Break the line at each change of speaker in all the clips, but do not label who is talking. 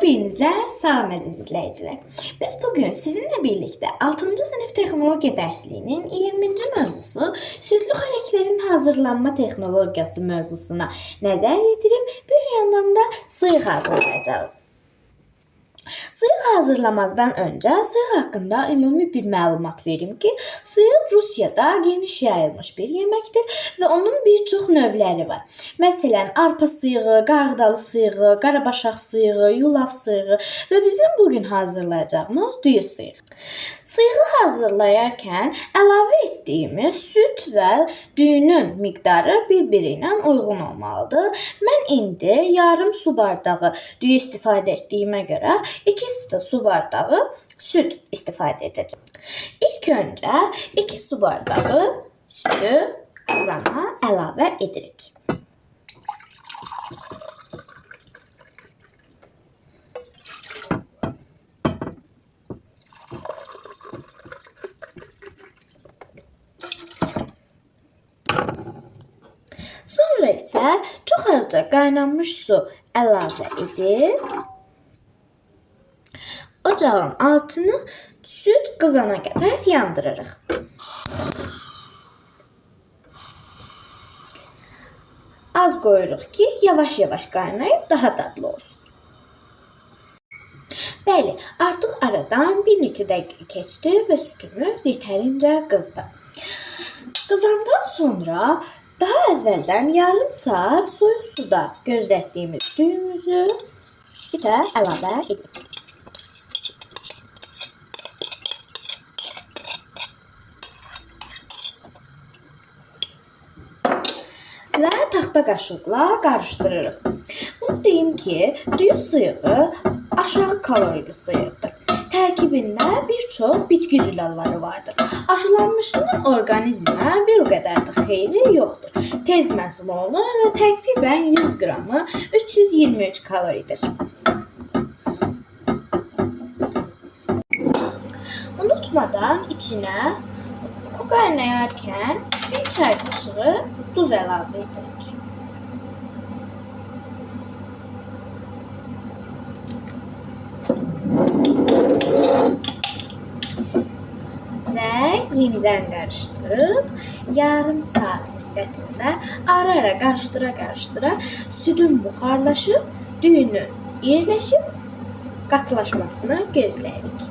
Hepinize salam əziz izləyicilər. Biz bugün sizinlə birlikdə 6-cı sinif texnologiya dərsliyinin 20-ci mövzusu südlü xörəklərin hazırlanma texnologiyası mövzusuna nəzər yetirib, bir yandan da sıyıq hazırlayacağıq. Sıyıq hazırlamazdan öncə sıyıq haqqında ümumi bir məlumat verim ki, sıyıq Rusiyada geniş yayılmış bir yeməkdir və onun bir çox növləri var. Məsələn, arpa sıyığı, qarğıdalı sıyığı, qarabaşaq sıyığı, yulaf sıyığı və bizim bugün hazırlayacağımız düyü sıyığı. Sıyığı hazırlayarkən əlavə etdiyimiz süd və düyünün miqdarı bir-biri ilə uyğun olmalıdır. Mən indi yarım su bardağı düyü istifadə etdiyimə görə 2 su bardağı süd istifadə edəcəm. İlk öncə 2 su bardağı südü qazana əlavə edirik. Sonra isə çox azca qaynanmış su əlavə edib ocağın altını süd qızana qədər yandırırıq. Az qoyuruq ki, yavaş-yavaş qaynayıb daha dadlı olsun. Bəli, artıq aradan bir neçə dəqiqə keçdi və südümüz yetərincə qızdı. Qızandan sonra daha əvvəldən yarım saat soyuq suda gözlətdiyimiz düyümüzü südə əlavə edirik. Və taxta qaşıqla qarışdırırıq. Bunu deyim ki, düyü sıyığı aşağı kalorili sıyıqdır. Tərkibində bir çox bitki zülalları vardır. Aşılanmışının orqanizmə bir o qədər də xeyri yoxdur. Tez məhsul olur və təqribən 100 qramı 323 kaloridir. Unutmadan içinə qaynayarkən bir çay qaşığı duz əlavə edirik. Və yenidən qarışdırıb yarım saat müddətində ara-ara qarışdıra-qarışdıra südün buxarlaşıb, düyünün iriləşib qatılaşmasını gözləyirik.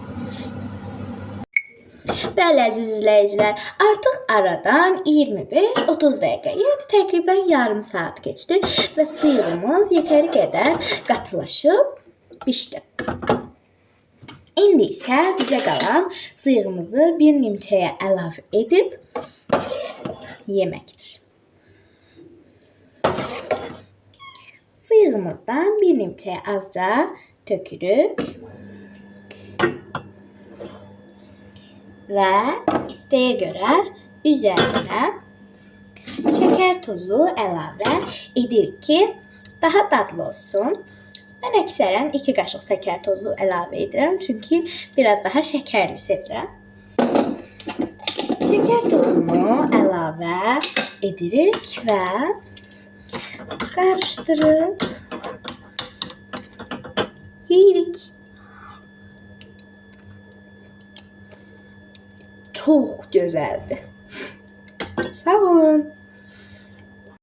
Bəli, əziz izləyicilər, artıq aradan 25-30 dəqiqə, yəni təqribən yarım saat keçdi və sıyığımız yetəri qədər qatılaşıb bişdi. İndi isə bizə qalan sıyığımızı bir nimçəyə əlavə edib yeməkdir. Sıyığımızdan bir nimçəyə azca tökürük. Və istəyə görə üzərinə şəkər tozu əlavə edirik ki, daha dadlı olsun. Mən əksərən 2 qaşıq şəkər tozu əlavə edirəm, çünki biraz daha şəkərli sevirəm. Şəkər tozunu əlavə edirik və qarışdırıb yeyirik. Çox gözəldir. Sağ olun.